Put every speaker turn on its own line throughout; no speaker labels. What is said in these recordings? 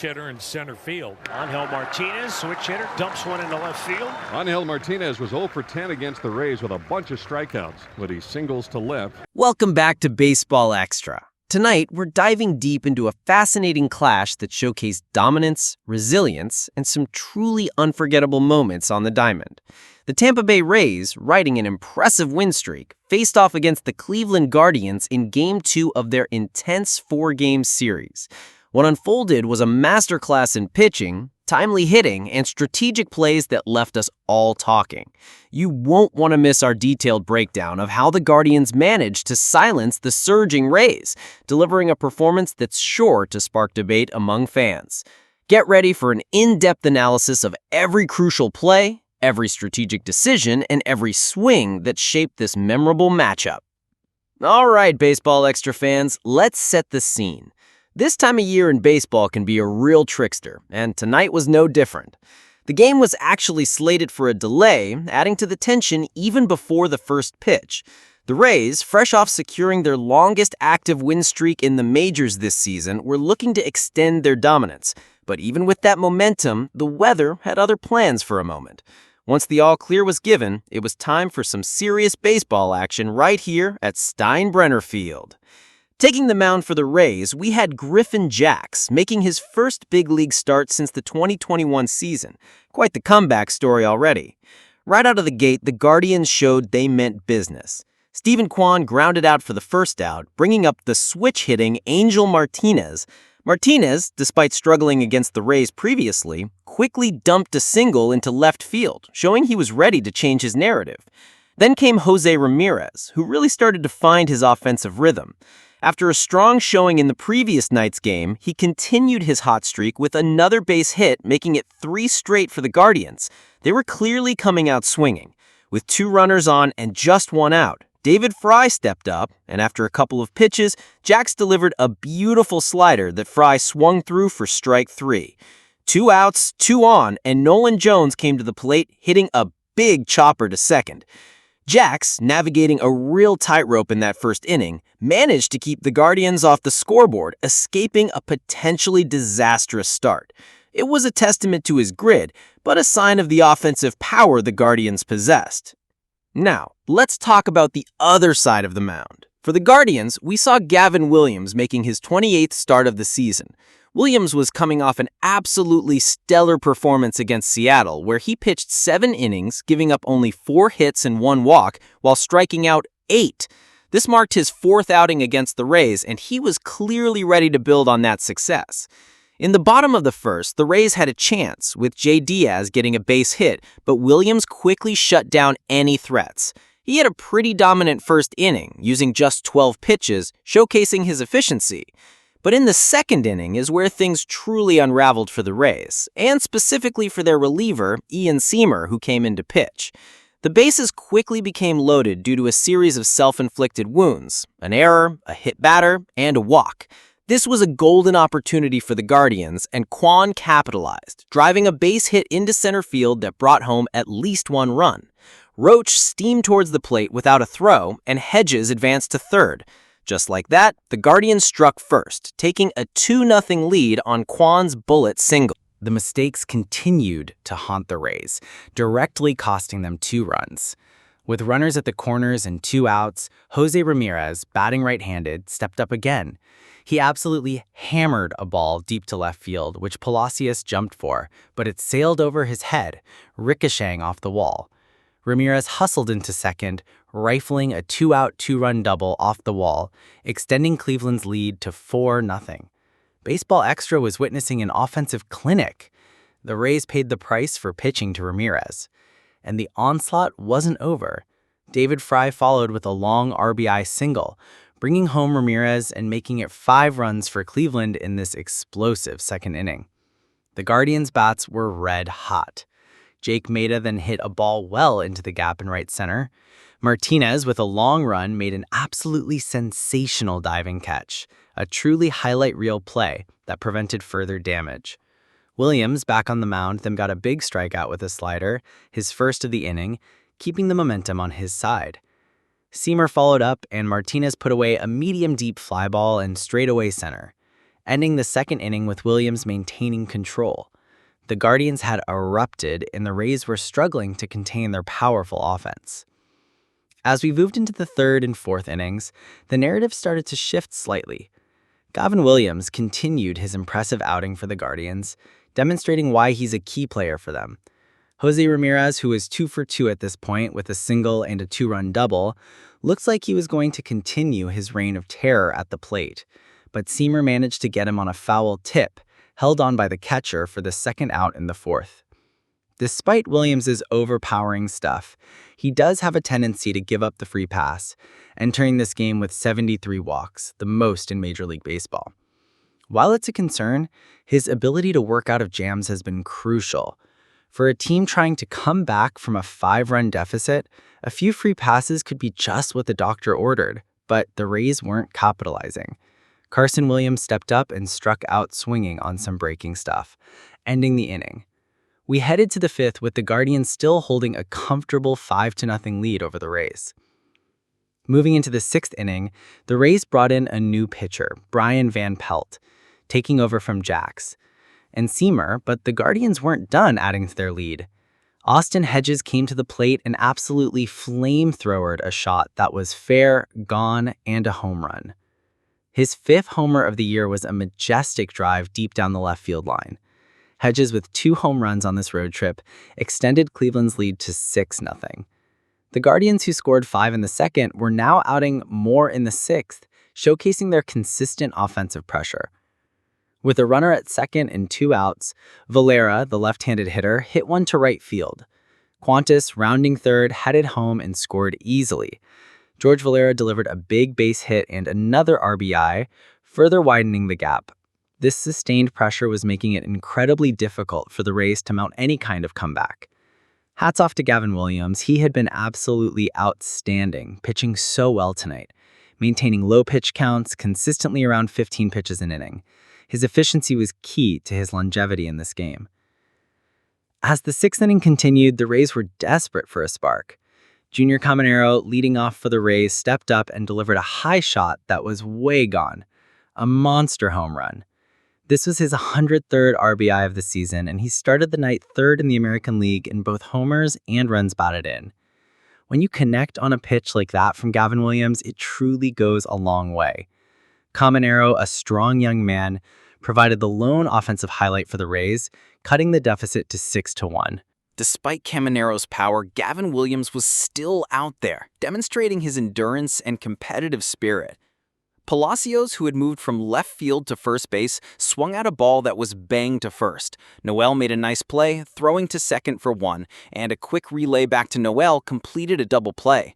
hitter in center field.
Angel Martinez, switch hitter, dumps one into left field.
Angel Martinez was 0 for 10 against the Rays with a bunch of strikeouts, but he singles to left.
Welcome back to Baseball Extra. Tonight, we're diving deep into a fascinating clash that showcased dominance, resilience, and some truly unforgettable moments on the diamond. The Tampa Bay Rays, riding an impressive win streak, faced off against the Cleveland Guardians in Game 2 of their intense 4-game series. What unfolded was a masterclass in pitching, timely hitting, and strategic plays that left us all talking. You won't want to miss our detailed breakdown of how the Guardians managed to silence the surging Rays, delivering a performance that's sure to spark debate among fans. Get ready for an in-depth analysis of every crucial play, every strategic decision, and every swing that shaped this memorable matchup. All right, Baseball Extra fans, let's set the scene. This time of year in baseball can be a real trickster, and tonight was no different. The game was actually slated for a delay, adding to the tension even before the first pitch. The Rays, fresh off securing their longest active win streak in the majors this season, were looking to extend their dominance. But even with that momentum, the weather had other plans for a moment. Once the all-clear was given, it was time for some serious baseball action right here at Steinbrenner Field. Taking the mound for the Rays, we had Griffin Jax, making his first big league start since the 2021 season. Quite the comeback story already. Right out of the gate, the Guardians showed they meant business. Steven Kwan grounded out for the first out, bringing up the switch-hitting Angel Martinez. Martinez, despite struggling against the Rays previously, quickly dumped a single into left field, showing he was ready to change his narrative. Then came Jose Ramirez, who really started to find his offensive rhythm. After a strong showing in the previous night's game, he continued his hot streak with another base hit, making it 3 straight for the Guardians. They were clearly coming out swinging. With 2 runners on and just 1 out, David Fry stepped up, and after a couple of pitches, Jax delivered a beautiful slider that Fry swung through for strike 3. 2 outs, 2 on, and Nolan Jones came to the plate, hitting a big chopper to second. Jax, navigating a real tightrope in that first inning, managed to keep the Guardians off the scoreboard, escaping a potentially disastrous start. It was a testament to his grit, but a sign of the offensive power the Guardians possessed. Now, let's talk about the other side of the mound. For the Guardians, we saw Gavin Williams making his 28th start of the season. Williams was coming off an absolutely stellar performance against Seattle, where he pitched 7 innings, giving up only 4 hits and 1 walk, while striking out 8. This marked his 4th outing against the Rays, and he was clearly ready to build on that success. In the bottom of the first, the Rays had a chance, with Jay Diaz getting a base hit, but Williams quickly shut down any threats. He had a pretty dominant first inning, using just 12 pitches, showcasing his efficiency. But in the second inning is where things truly unraveled for the Rays, and specifically for their reliever, Ian Seymour, who came in to pitch. The bases quickly became loaded due to a series of self-inflicted wounds, an error, a hit batter, and a walk. This was a golden opportunity for the Guardians, and Kwan capitalized, driving a base hit into center field that brought home at least 1 run. Roach steamed towards the plate without a throw, and Hedges advanced to third. Just like that, the Guardians struck first, taking a 2-0 lead on Kwan's bullet single.
The mistakes continued to haunt the Rays, directly costing them 2 runs. With runners at the corners and 2 outs, Jose Ramirez, batting right-handed, stepped up again. He absolutely hammered a ball deep to left field, which Palacios jumped for, but it sailed over his head, ricocheting off the wall. Ramirez hustled into second, rifling a 2-out, 2-run double off the wall, extending Cleveland's lead to 4-0. Baseball Extra was witnessing an offensive clinic. The Rays paid the price for pitching to Ramirez. And the onslaught wasn't over. David Fry followed with a long RBI single, bringing home Ramirez and making it 5 runs for Cleveland in this explosive second inning. The Guardians' bats were red hot. Jake Maeda then hit a ball well into the gap in right center. Martinez, with a long run, made an absolutely sensational diving catch, a truly highlight reel play that prevented further damage. Williams, back on the mound, then got a big strikeout with a slider, his first of the inning, keeping the momentum on his side. Seymour followed up, and Martinez put away a medium-deep fly ball and straightaway center. ending the second inning with Williams maintaining control. The Guardians had erupted, and the Rays were struggling to contain their powerful offense. As we moved into the third and fourth innings, the narrative started to shift slightly. Gavin Williams continued his impressive outing for the Guardians, demonstrating why he's a key player for them. Jose Ramirez, who is 2 for 2 at this point with a single and a 2-run double, looks like he was going to continue his reign of terror at the plate, but Seamer managed to get him on a foul tip, held on by the catcher for the second out in the fourth. Despite Williams' overpowering stuff, he does have a tendency to give up the free pass, entering this game with 73 walks, the most in Major League Baseball. While it's a concern, his ability to work out of jams has been crucial. For a team trying to come back from a 5-run deficit, a few free passes could be just what the doctor ordered, but the Rays weren't capitalizing. Carson Williams stepped up and struck out swinging on some breaking stuff, ending the inning. We headed to the fifth with the Guardians still holding a comfortable 5-0 lead over the Rays. Moving into the sixth inning, the Rays brought in a new pitcher, Brian Van Pelt, taking over from Jax and Seamer, but the Guardians weren't done adding to their lead. Austin Hedges came to the plate and absolutely flamethrowered a shot that was fair, gone, and a home run. His 5th homer of the year was a majestic drive deep down the left field line. Hedges, with 2 home runs on this road trip, extended Cleveland's lead to 6-0. The Guardians, who scored 5 in the second, were now outing more in the 6th, showcasing their consistent offensive pressure. With a runner at second and 2 outs, Valera, the left-handed hitter, hit one to right field. Qantas, rounding third, headed home and scored easily. George Valera delivered a big base hit and another RBI, further widening the gap. This sustained pressure was making it incredibly difficult for the Rays to mount any kind of comeback. Hats off to Gavin Williams. He had been absolutely outstanding, pitching so well tonight, maintaining low pitch counts consistently around 15 pitches an inning. His efficiency was key to his longevity in this game. As the 6th inning continued, the Rays were desperate for a spark. Junior Caminero, leading off for the Rays, stepped up and delivered a high shot that was way gone. A monster home run. This was his 103rd RBI of the season, and he started the night 3rd in the American League in both homers and runs batted in. When you connect on a pitch like that from Gavin Williams, it truly goes a long way. Caminero, a strong young man, provided the lone offensive highlight for the Rays, cutting the deficit to 6-1.
Despite Caminero's power, Gavin Williams was still out there, demonstrating his endurance and competitive spirit. Palacios, who had moved from left field to first base, swung out a ball that was banged to first. Noel made a nice play, throwing to second for 1, and a quick relay back to Noel completed a double play.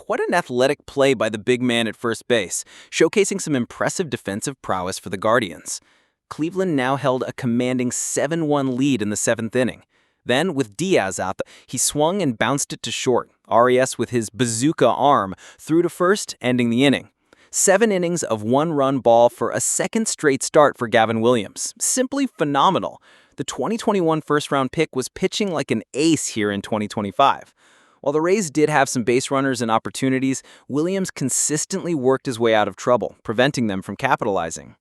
What an athletic play by the big man at first base, showcasing some impressive defensive prowess for the Guardians. Cleveland now held a commanding 7-1 lead in the 7th inning. Then, with Diaz out, he swung and bounced it to short. Arias, with his bazooka arm, threw to first, ending the inning. 7 innings of 1-run ball for a second straight start for Gavin Williams. Simply phenomenal. The 2021 first-round pick was pitching like an ace here in 2025. While the Rays did have some base runners and opportunities, Williams consistently worked his way out of trouble, preventing them from capitalizing.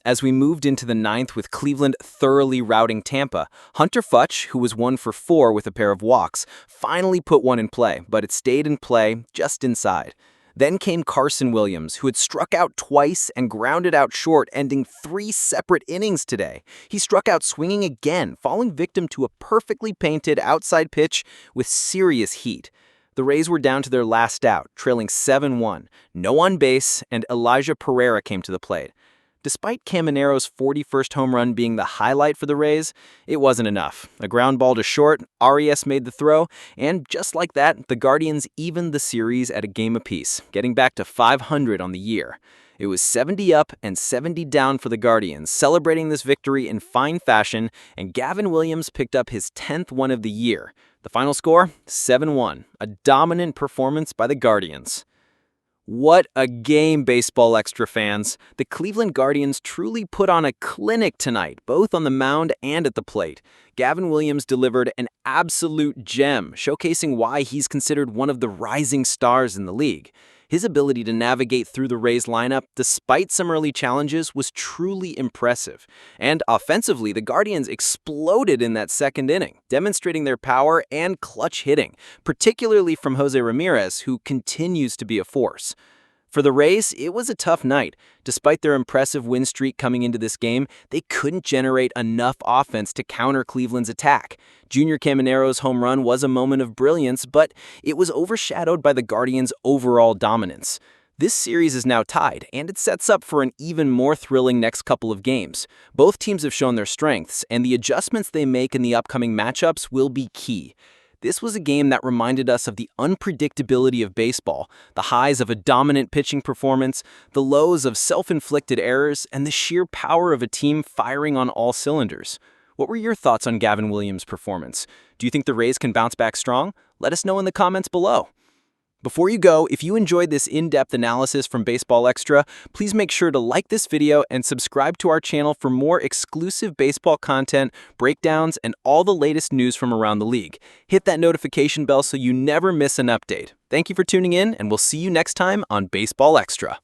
As we moved into the 9th with Cleveland thoroughly routing Tampa, Hunter Futch, who was 1 for 4 with a pair of walks, finally put one in play, but it stayed in play just inside. Then came Carson Williams, who had struck out twice and grounded out short, ending 3 separate innings today. He struck out swinging again, falling victim to a perfectly painted outside pitch with serious heat. The Rays were down to their last out, trailing 7-1. No on base, and Elijah Pereira came to the plate. Despite Caminero's 41st home run being the highlight for the Rays, it wasn't enough. A ground ball to short, Arias made the throw, and just like that, the Guardians evened the series at a game apiece, getting back to 500 on the year. It was 70 up and 70 down for the Guardians, celebrating this victory in fine fashion, and Gavin Williams picked up his 10th one of the year. The final score, 7-1, a dominant performance by the Guardians. What a game, Baseball Extra fans. The Cleveland Guardians truly put on a clinic tonight, both on the mound and at the plate. Gavin Williams delivered an absolute gem, showcasing why he's considered one of the rising stars in the league. His ability to navigate through the Rays lineup, despite some early challenges, was truly impressive. And offensively, the Guardians exploded in that second inning, demonstrating their power and clutch hitting, particularly from Jose Ramirez, who continues to be a force. For the Rays, it was a tough night. Despite their impressive win streak coming into this game, they couldn't generate enough offense to counter Cleveland's attack. Junior Caminero's home run was a moment of brilliance, but it was overshadowed by the Guardians' overall dominance. This series is now tied, and it sets up for an even more thrilling next couple of games. Both teams have shown their strengths, and the adjustments they make in the upcoming matchups will be key. This was a game that reminded us of the unpredictability of baseball, the highs of a dominant pitching performance, the lows of self-inflicted errors, and the sheer power of a team firing on all cylinders. What were your thoughts on Gavin Williams' performance? Do you think the Rays can bounce back strong? Let us know in the comments below. Before you go, if you enjoyed this in-depth analysis from Baseball Extra, please make sure to like this video and subscribe to our channel for more exclusive baseball content, breakdowns, and all the latest news from around the league. Hit that notification bell so you never miss an update. Thank you for tuning in, and we'll see you next time on Baseball Extra.